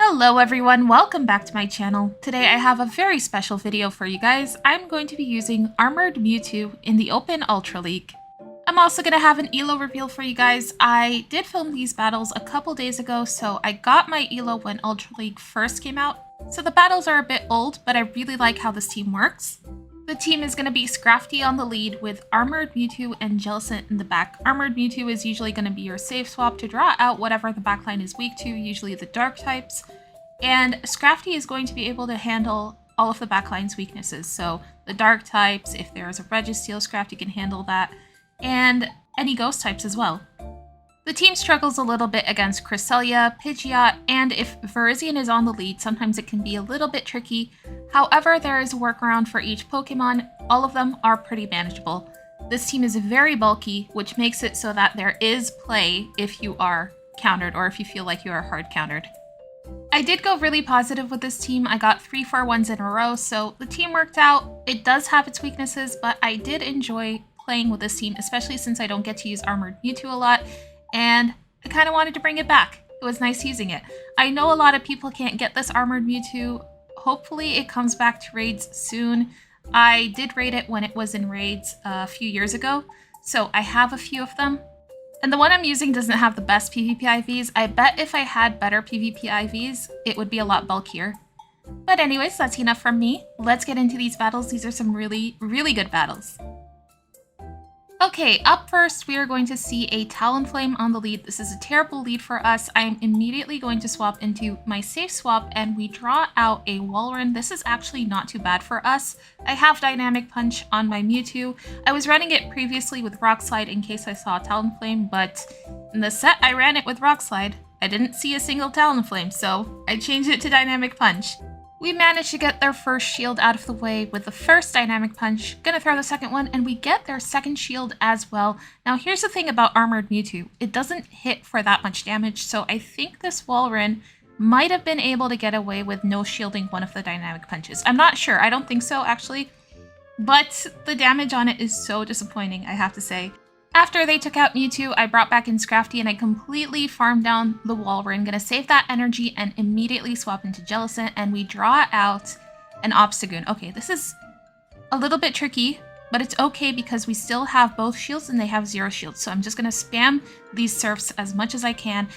Hello everyone, welcome back to my channel. Today I have a very special video for you guys. I'm going to be using Armored Mewtwo in the Open Ultra League. I'm also going to have an ELO reveal for you guys. I did film these battles a couple days ago, so I got my ELO when Ultra League first came out. So the battles are a bit old, but I really like how this team works. The team is going to be Scrafty on the lead with Armored Mewtwo and Jellicent in the back. Armored Mewtwo is usually going to be your safe swap to draw out whatever the backline is weak to, usually the dark types. And Scrafty is going to be able to handle all of the backline's weaknesses. So the dark types, if there's a Registeel, Scrafty can handle that, and any ghost types as well. The team struggles a little bit against Cresselia, Pidgeot, and if Virizion is on the lead, sometimes it can be a little bit tricky. However, there is a workaround for each Pokemon. All of them are pretty manageable. This team is very bulky, which makes it so that there is play if you are countered or if you feel like you are hard countered. I did go really positive with this team. I got 3 4-1s in a row, so the team worked out. It does have its weaknesses, but I did enjoy playing with this team, especially since I don't get to use Armored Mewtwo a lot, and I kind of wanted to bring it back. It was nice using it. I know a lot of people can't get this Armored Mewtwo. Hopefully it comes back to raids soon. I did raid it when it was in raids a few years ago, so I have a few of them. And the one I'm using doesn't have the best PvP IVs. I bet if I had better PvP IVs, it would be a lot bulkier. But anyways, that's enough from me. Let's get into these battles. These are some really good battles. Okay, up first, we are going to see a Talonflame on the lead. This is a terrible lead for us. I'm immediately going to swap into my safe swap, and we draw out a Walrein. This is actually not too bad for us. I have Dynamic Punch on my Mewtwo. I was running it previously with Rock Slide in case I saw a Talonflame, but in the set I ran it with Rock Slide. I didn't see a single Talonflame, so I changed it to Dynamic Punch. We managed to get their first shield out of the way with the first Dynamic Punch. Gonna throw the second one, and we get their second shield as well. Now here's the thing about Armored Mewtwo. It doesn't hit for that much damage, so I think this Walrein might have been able to get away with no shielding one of the Dynamic Punches. I'm not sure, I don't think so actually, but the damage on it is so disappointing, I have to say. After they took out Mewtwo, I brought back in Scrafty and I completely farmed down the Walrein. Gonna save that energy and immediately swap into Jellicent, and we draw out an Obstagoon. Okay, this is a little bit tricky, but it's okay because we still have both shields and they have 0 shields. So I'm just gonna spam these surfs as much as I can.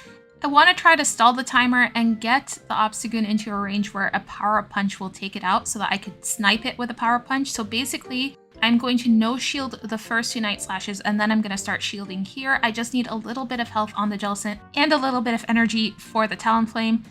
I want to try to stall the timer and get the Obstagoon into a range where a Power Punch will take it out so that I could snipe it with a Power Punch. So basically, I'm going to no shield the first 2 Night Slashes, and then I'm going to start shielding here. I just need a little bit of health on the Jellicent and a little bit of energy for the Talonflame.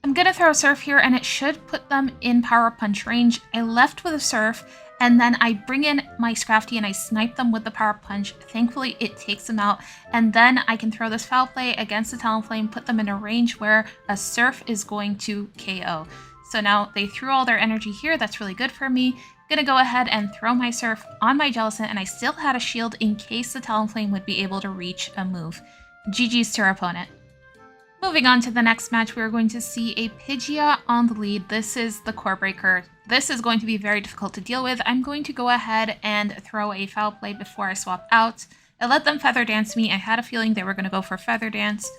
I'm going to throw a Surf here, and it should put them in Power Punch range. I left with a Surf, and then I bring in my Scrafty and I snipe them with the Power Punch. Thankfully, it takes them out, and then I can throw this Foul Play against the Talonflame, put them in a range where a Surf is going to KO. So now they threw all their energy here. That's really good for me. Gonna go ahead and throw my Surf on my Jellicent, and I still had a shield in case the Talonflame would be able to reach a move. GG's to our opponent. Moving on to the next match, we're going to see a Pidgeot on the lead. This is the Core Breaker. This is going to be very difficult to deal with. I'm going to go ahead and throw a Foul Play before I swap out. I let them Feather Dance me. I had a feeling they were going to go for Feather Dance,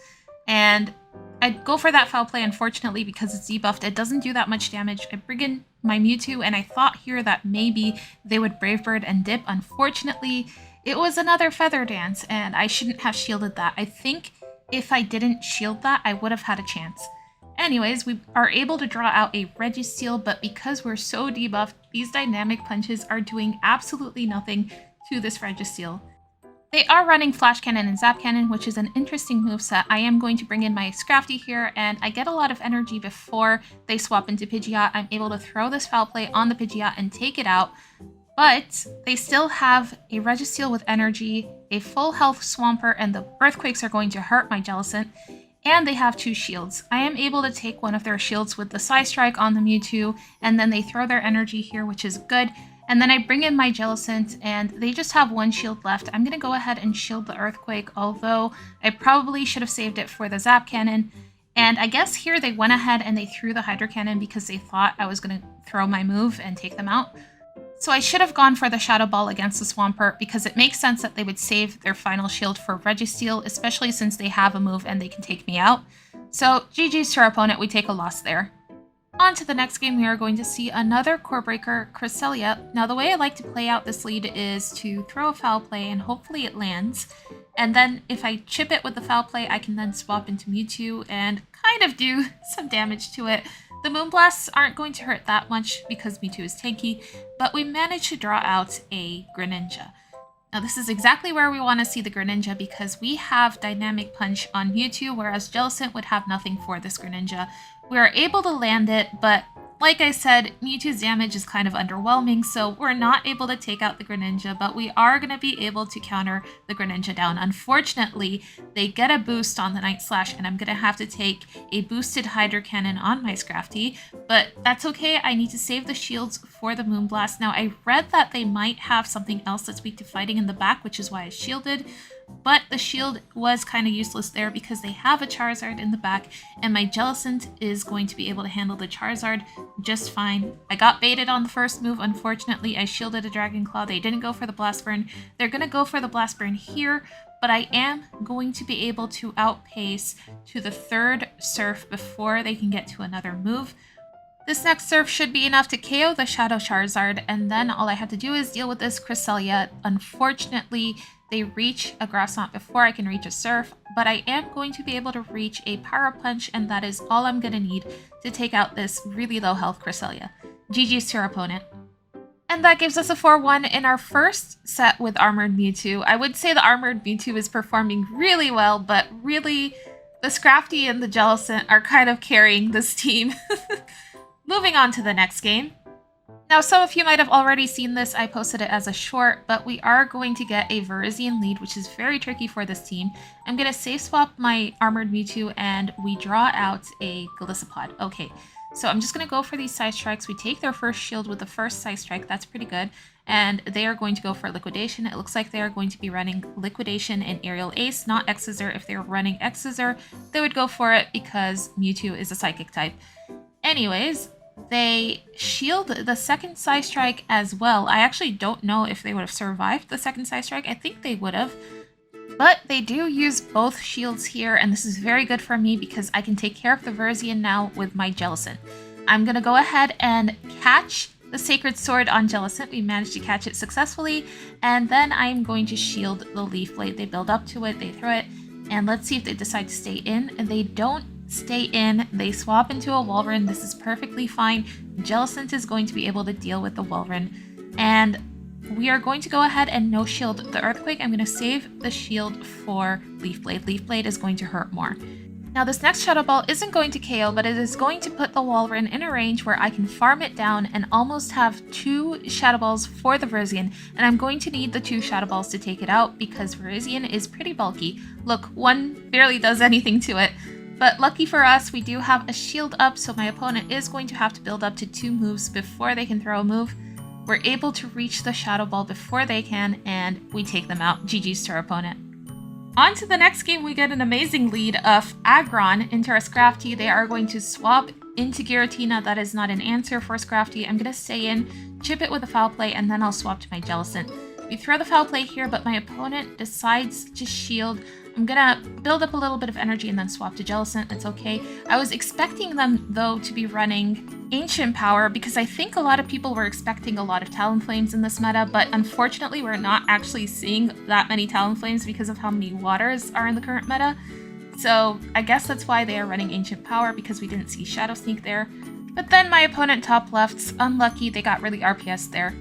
and I'd go for that Foul Play. Unfortunately, because it's debuffed, it doesn't do that much damage. I bring in my Mewtwo, and I thought here that maybe they would Brave Bird and dip. Unfortunately, it was another Feather Dance, and I shouldn't have shielded that. I think if I didn't shield that, I would have had a chance. Anyways, we are able to draw out a Registeel, but because we're so debuffed, these Dynamic Punches are doing absolutely nothing to this Registeel. They are running Flash Cannon and Zap Cannon, which is an interesting moveset. I am going to bring in my Scrafty here, and I get a lot of energy before they swap into Pidgeot. I'm able to throw this Foul Play on the Pidgeot and take it out, but they still have a Registeel with energy, a full health Swampert, and the Earthquakes are going to hurt my Jellicent, and they have 2 shields. I am able to take one of their shields with the Psystrike on the Mewtwo, and then they throw their energy here, which is good. And then I bring in my Jellicent, and they just have 1 shield left. I'm going to go ahead and shield the Earthquake, although I probably should have saved it for the Zap Cannon. And I guess here they went ahead and they threw the Hydro Cannon because they thought I was going to throw my move and take them out. So I should have gone for the Shadow Ball against the Swampert because it makes sense that they would save their final shield for Registeel, especially since they have a move and they can take me out. So GG's to our opponent, we take a loss there. On to the next game, we are going to see another Core Breaker, Cresselia. Now the way I like to play out this lead is to throw a foul play and hopefully it lands. And then if I chip it with the foul play, I can then swap into Mewtwo and kind of do some damage to it. The Moonblasts aren't going to hurt that much because Mewtwo is tanky, but we managed to draw out a Greninja. Now this is exactly where we want to see the Greninja because we have Dynamic Punch on Mewtwo, whereas Jellicent would have nothing for this Greninja. We are able to land it, but like I said, Mewtwo's damage is kind of underwhelming, so we're not able to take out the Greninja, but we are going to be able to counter the Greninja down. Unfortunately, they get a boost on the Night Slash, and I'm going to have to take a boosted Hydro Cannon on my Scrafty, but that's okay. I need to save the shields for the Moonblast. Now, I read that they might have something else that's weak to fighting in the back, which is why I shielded. But the shield was kind of useless there because they have a Charizard in the back, and my Jellicent is going to be able to handle the Charizard just fine. I got baited on the first move. Unfortunately, I shielded a Dragon Claw. They didn't go for the Blast Burn. They're going to go for the Blast Burn here, but I am going to be able to outpace to the third Surf before they can get to another move. This next Surf should be enough to KO the Shadow Charizard, and then all I have to do is deal with this Cresselia. Unfortunately, they reach a Grass Knot before I can reach a Surf, but I am going to be able to reach a Power Punch, and that is all I'm going to need to take out this really low health Cresselia. GG's to our opponent. And that gives us a 4-1 in our first set with Armored Mewtwo. I would say the Armored Mewtwo is performing really well, but really the Scrafty and the Jellicent are kind of carrying this team. Moving on to the next game. Now, some of you might have already seen this. I posted it as a short, but we are going to get a Virizion lead, which is very tricky for this team. I'm going to save swap my Armored Mewtwo, and we draw out a Golisopod. Okay, so I'm just going to go for these Side Strikes. We take their first shield with the first Side Strike. That's pretty good. And they are going to go for Liquidation. It looks like they are going to be running Liquidation and Aerial Ace, not X-Scissor. If they were running X-Scissor, they would go for it because Mewtwo is a Psychic type. Anyways, they shield the second Side Strike as well. I actually don't know if they would have survived the second Side Strike. I think they would have. But they do use both shields here, and this is very good for me because I can take care of the Virizion now with my Jellicent. I'm going to go ahead and catch the Sacred Sword on Jellicent. We managed to catch it successfully, and then I'm going to shield the Leaf Blade. They build up to it, they throw it, and let's see if they decide to stay in. And they don't stay in. They swap into a Walrein. This is perfectly fine. Jellicent is going to be able to deal with the Walrein, and we are going to go ahead and no shield the Earthquake. I'm going to save the shield for Leaf Blade. Leaf Blade is going to hurt more. Now this next Shadow Ball isn't going to KO, but it is going to put the Walrein in a range where I can farm it down and almost have 2 Shadow Balls for the Virizion, and I'm going to need the 2 Shadow Balls to take it out because Virizion is pretty bulky. Look, one barely does anything to it. But lucky for us, we do have a shield up, so my opponent is going to have to build up to 2 moves before they can throw a move. We're able to reach the Shadow Ball before they can, and we take them out. GG's to our opponent. On to the next game, we get an amazing lead of Aggron into our Scrafty. They are going to swap into Giratina. That is not an answer for Scrafty. I'm going to stay in, chip it with a Foul Play, and then I'll swap to my Jellicent. We throw the Foul Play here, but my opponent decides to shield. I'm gonna build up a little bit of energy and then swap to Jellicent. It's okay. I was expecting them, though, to be running Ancient Power because I think a lot of people were expecting a lot of Talonflames in this meta, but unfortunately we're not actually seeing that many Talonflames because of how many waters are in the current meta. So I guess that's why they are running Ancient Power, because we didn't see Shadow Sneak there. But then my opponent top left's unlucky. They got really RPS there.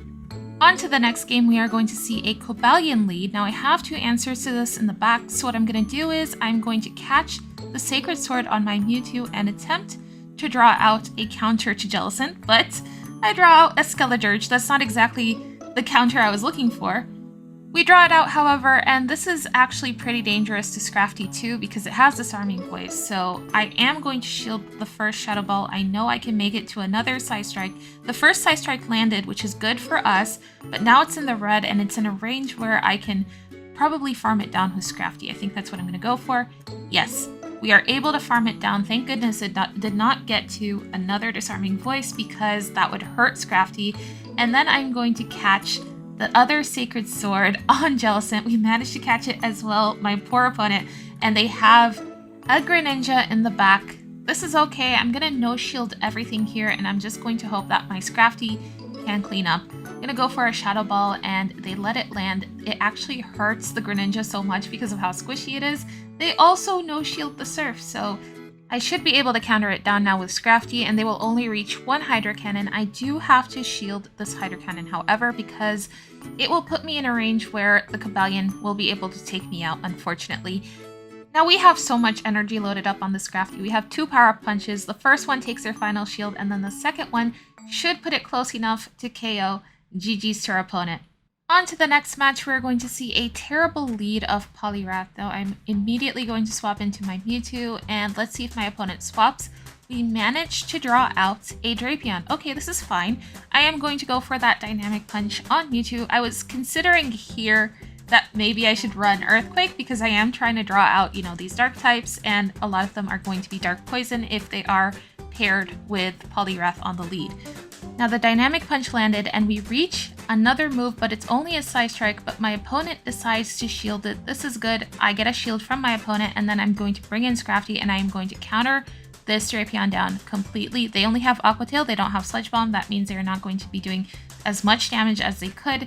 On to the next game, we are going to see a Cobalion lead. Now I have 2 answers to this in the back, so what I'm going to do is I'm going to catch the Sacred Sword on my Mewtwo and attempt to draw out a counter to Jellicent, but I draw out a Skeledirge. That's not exactly the counter I was looking for. We draw it out, however, and this is actually pretty dangerous to Scrafty too because it has Disarming Voice, so I am going to shield the first Shadow Ball. I know I can make it to another Side Strike. The first Side Strike landed, which is good for us, but now it's in the red and it's in a range where I can probably farm it down with Scrafty. I think that's what I'm going to go for. Yes, we are able to farm it down. Thank goodness it did not get to another Disarming Voice because that would hurt Scrafty. And then I'm going to catch the other Sacred Sword on Jellicent. We managed to catch it as well, my poor opponent, and they have a Greninja in the back. This is okay. I'm gonna no-shield everything here, and I'm just going to hope that my Scrafty can clean up. I'm gonna go for a Shadow Ball, and they let it land. It actually hurts the Greninja so much because of how squishy it is. They also no-shield the Surf, so I should be able to counter it down now with Scrafty, and they will only reach one Hydro Cannon. I do have to shield this Hydro Cannon, however, because it will put me in a range where the Cobalion will be able to take me out, unfortunately. Now we have so much energy loaded up on the Scrafty. We have 2 power-up punches. The first one takes their final shield, and then the second one should put it close enough to KO. GG's to our opponent. On to the next match, we're going to see a terrible lead of Poliwrath. Now I'm immediately going to swap into my Mewtwo, and let's see if my opponent swaps. We managed to draw out a Drapion. Okay, this is fine. I am going to go for that Dynamic Punch on Mewtwo. I was considering here that maybe I should run Earthquake because I am trying to draw out, you know, these dark types, and a lot of them are going to be Dark Poison if they are paired with Poliwrath on the lead. Now the Dynamic Punch landed, and we reach another move, but it's only a Side Strike, but my opponent decides to shield it. This is good. I get a shield from my opponent, and then I'm going to bring in Scrafty, and I am going to counter this Drapion down completely. They only have Aqua Tail, they don't have Sludge Bomb. That means they're not going to be doing as much damage as they could.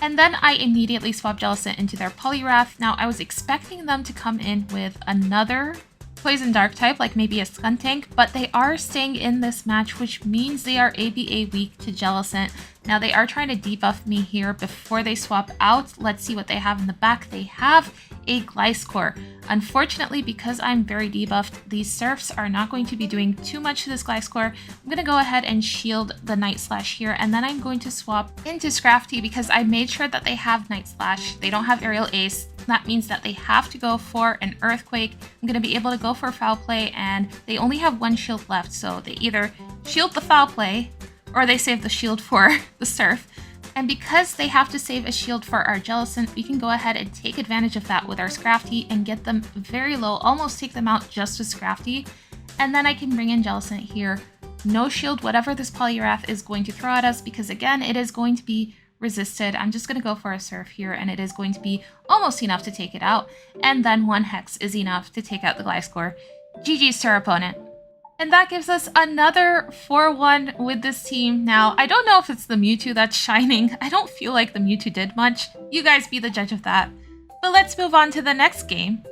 And then I immediately swap Jellicent into their Poliwrath. Now I was expecting them to come in with another Poison Dark type, like maybe a Skuntank, but they are staying in this match, which means they are ABA weak to Jellicent. Now they are trying to debuff me here before they swap out. Let's see what they have in the back. They have a Gliscor. Unfortunately, because I'm very debuffed, these Surfs are not going to be doing too much to this Gliscor. I'm going to go ahead and shield the Night Slash here, and then I'm going to swap into Scrafty because I made sure that they have Night Slash. They don't have Aerial Ace. That means that they have to go for an Earthquake. I'm going to be able to go for Foul Play, and they only have 1 shield left, so they either shield the Foul Play or they save the shield for the Surf. And because they have to save a shield for our Jellicent, we can go ahead and take advantage of that with our Scrafty and get them very low, almost take them out just with Scrafty. And then I can bring in Jellicent here. No shield, whatever this Poliwrath is going to throw at us, because again, it is going to be resisted. I'm just going to go for a Surf here, and it is going to be almost enough to take it out. And then 1 Hex is enough to take out the Gliscor. GG's to our opponent. And that gives us another 4-1 with this team. Now, I don't know if it's the Mewtwo that's shining. I don't feel like the Mewtwo did much. You guys be the judge of that. But let's move on to the next game.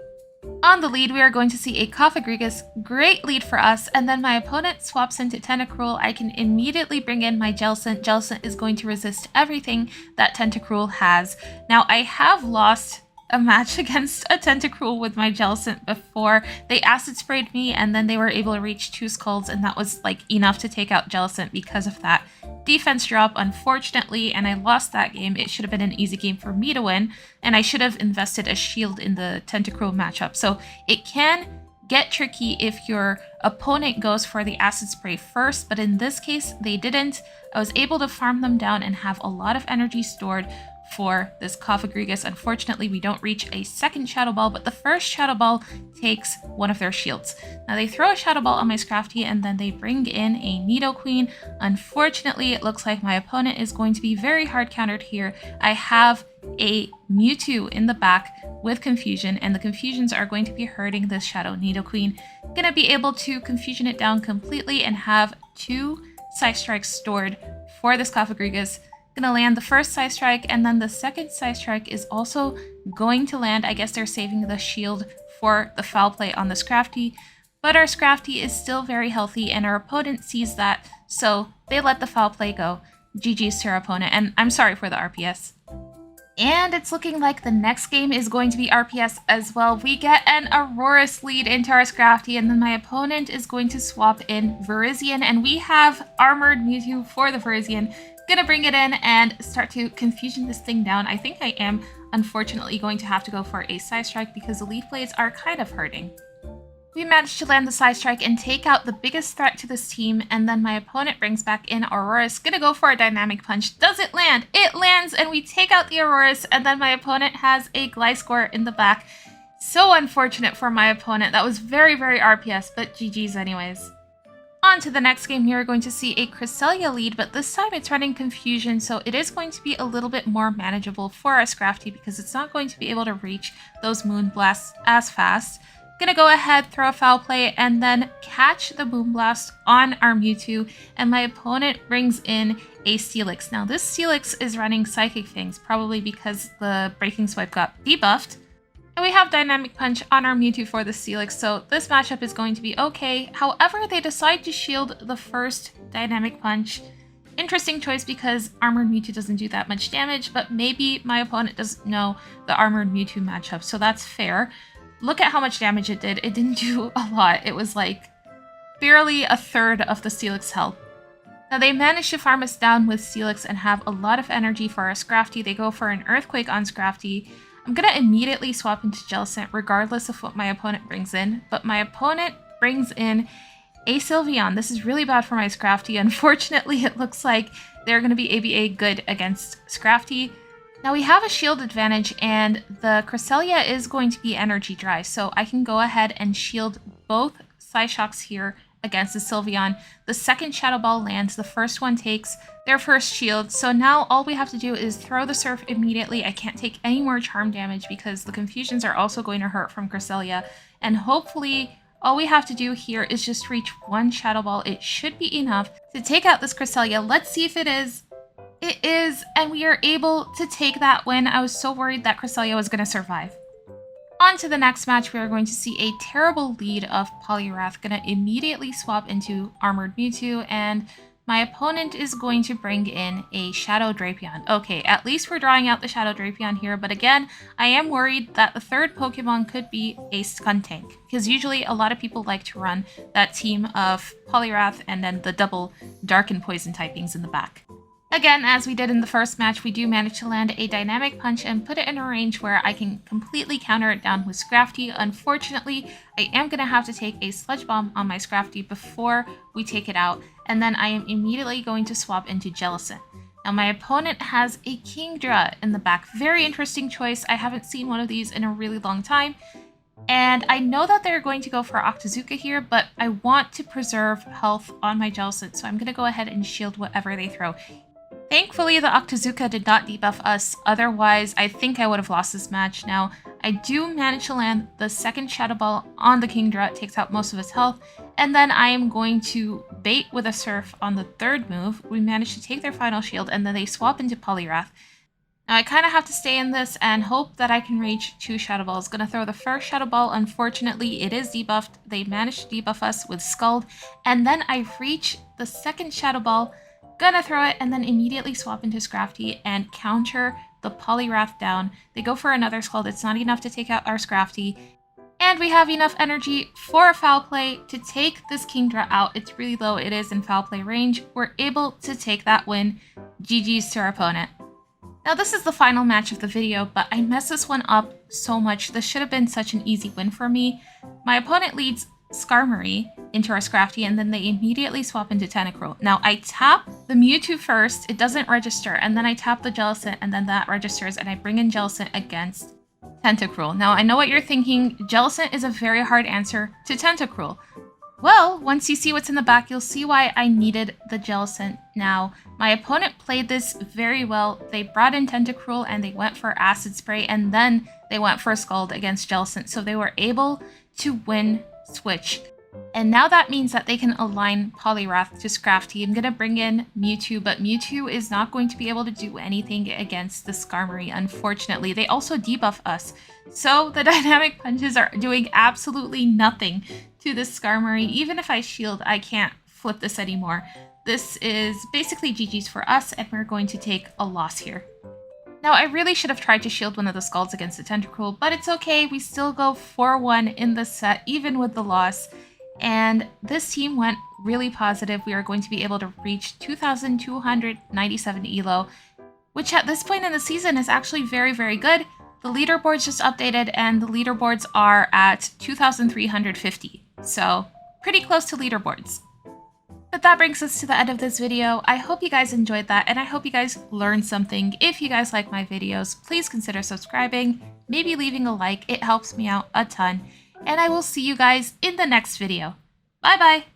On the lead, we are going to see a Cofagrigus. Great lead for us. And then my opponent swaps into Tentacruel. I can immediately bring in my Jellicent. Jellicent is going to resist everything that Tentacruel has. Now, I have lost a match against a Tentacruel with my Jellicent before. They acid sprayed me, and then they were able to reach 2 skulls, and that was like enough to take out Jellicent because of that defense drop, unfortunately, and I lost that game. It should have been an easy game for me to win, and I should have invested a shield in the Tentacruel matchup. So it can get tricky if your opponent goes for the acid spray first, but in this case they didn't. I was able to farm them down and have a lot of energy stored for this Cofagrigus. Unfortunately, we don't reach a second Shadow Ball, but the first Shadow Ball takes one of their shields. Now they throw a Shadow Ball on my Scrafty, and then they bring in a Nidoqueen. Unfortunately, it looks like my opponent is going to be very hard countered here. I have a Mewtwo in the back with Confusion, and the Confusions are going to be hurting this Shadow Nidoqueen. Gonna be able to Confusion it down completely and have 2 Side Strikes stored for this Cofagrigus. Gonna land the first Side Strike, and then the second Side Strike is also going to land. I guess they're saving the shield for the Foul Play on the Scrafty, but our Scrafty is still very healthy, and our opponent sees that, so they let the Foul Play go. GG's to our opponent, and I'm sorry for the RPS. And it's looking like the next game is going to be RPS as well. We get an Aurorus lead into our Scrafty, and then my opponent is going to swap in Virizion, and we have Armored Mewtwo for the Virizion. Gonna bring it in and start to Confusion this thing down. I think I am unfortunately going to have to go for a Side Strike because the Leaf Blades are kind of hurting. We managed to land the Side Strike and take out the biggest threat to this team, and then my opponent brings back in Aurorus. Gonna go for a Dynamic Punch. Does it land? It lands, and we take out the Aurorus, and then my opponent has a Gliscor in the back. So unfortunate for my opponent. That was very, very RPS, but GG's anyways. On to the next game, here we're going to see a Cresselia lead, but this time it's running Confusion, so it is going to be a little bit more manageable for our Scrafty because it's not going to be able to reach those Moon Blasts as fast. gonna go ahead, throw a Foul Play, and then catch the Boom Blast on our Mewtwo, and my opponent brings in a Steelix. Now this Steelix is running Psychic Fangs, probably because the Breaking Swipe got debuffed. And we have Dynamic Punch on our Mewtwo for the Steelix, so this matchup is going to be okay. However, they decide to shield the first Dynamic Punch. Interesting choice because Armored Mewtwo doesn't do that much damage, but maybe my opponent doesn't know the Armored Mewtwo matchup, so that's fair. Look at how much damage it did. It didn't do a lot. It was like barely a third of the Steelix health. Now they managed to farm us down with Steelix and have a lot of energy for our Scrafty. They go for an Earthquake on Scrafty. I'm going to immediately swap into Jellicent regardless of what my opponent brings in, but my opponent brings in a Sylveon. This is really bad for my Scrafty. Unfortunately, it looks like they're going to be ABA good against Scrafty. Now we have a shield advantage and the Cresselia is going to be energy dry, so I can go ahead and shield both Psyshocks here against the Sylveon. The second Shadow Ball lands, the first one takes their first shield, so now all we have to do is throw the Surf immediately. I can't take any more charm damage because the Confusions are also going to hurt from Cresselia, and hopefully all we have to do here is just reach one Shadow Ball. It should be enough to take out this Cresselia. Let's see if it is. It is, and we are able to take that win. I was so worried that Cresselia was going to survive. On to the next match, we are going to see a terrible lead of Poliwrath. Going to immediately swap into Armored Mewtwo, and my opponent is going to bring in a Shadow Drapion. Okay, at least we're drawing out the Shadow Drapion here, but again, I am worried that the third Pokemon could be a Skuntank, because usually a lot of people like to run that team of Poliwrath and then the double Dark and Poison typings in the back. Again, as we did in the first match, we do manage to land a Dynamic Punch and put it in a range where I can completely counter it down with Scrafty. Unfortunately, I am going to have to take a Sludge Bomb on my Scrafty before we take it out, and then I am immediately going to swap into Jellicent. Now my opponent has a Kingdra in the back. Very interesting choice. I haven't seen one of these in a really long time. And I know that they're going to go for Octazooka here, but I want to preserve health on my Jellicent, so I'm going to go ahead and shield whatever they throw. Thankfully, the Octazooka did not debuff us, otherwise I think I would have lost this match. Now, I do manage to land the second Shadow Ball on the Kingdra. It takes out most of his health, and then I am going to bait with a Surf on the third move. We manage to take their final shield, and then they swap into Poliwrath. Now, I kind of have to stay in this and hope that I can reach two Shadow Balls. Gonna throw the first Shadow Ball. Unfortunately, it is debuffed. They managed to debuff us with Scald, and then I reach the second Shadow Ball. Gonna throw it and then immediately swap into Scrafty and counter the Poliwrath down. They go for another Scald. It's not enough to take out our Scrafty. And we have enough energy for a Foul Play to take this Kingdra out. It's really low. It is in Foul Play range. We're able to take that win. GG's to our opponent. Now this is the final match of the video, but I messed this one up so much. This should have been such an easy win for me. My opponent leads Skarmory into our Scrafty, and then they immediately swap into Tentacruel. Now I tap the Mewtwo first, it doesn't register, and then I tap the Jellicent, and then that registers, and I bring in Jellicent against Tentacruel. Now I know what you're thinking, Jellicent is a very hard answer to Tentacruel. Well, once you see what's in the back, you'll see why I needed the Jellicent. Now, my opponent played this very well. They brought in Tentacruel, and they went for Acid Spray, and then they went for a Scald against Jellicent, so they were able to win switch. And now that means that they can align Poliwrath to Scrafty. I'm going to bring in Mewtwo, but Mewtwo is not going to be able to do anything against the Skarmory, unfortunately. They also debuff us, so the Dynamic Punches are doing absolutely nothing to this Skarmory. Even if I shield, I can't flip this anymore. This is basically GG's for us, and we're going to take a loss here. Now, I really should have tried to shield one of the Scalds against the Tentacruel, but it's okay. We still go 4-1 in this set, even with the loss. And this team went really positive. We are going to be able to reach 2,297 elo, which at this point in the season is actually very, very good. The leaderboards just updated, and the leaderboards are at 2,350. So pretty close to leaderboards. But that brings us to the end of this video. I hope you guys enjoyed that, and I hope you guys learned something. If you guys like my videos, please consider subscribing, maybe leaving a like. It helps me out a ton. And I will see you guys in the next video. Bye bye!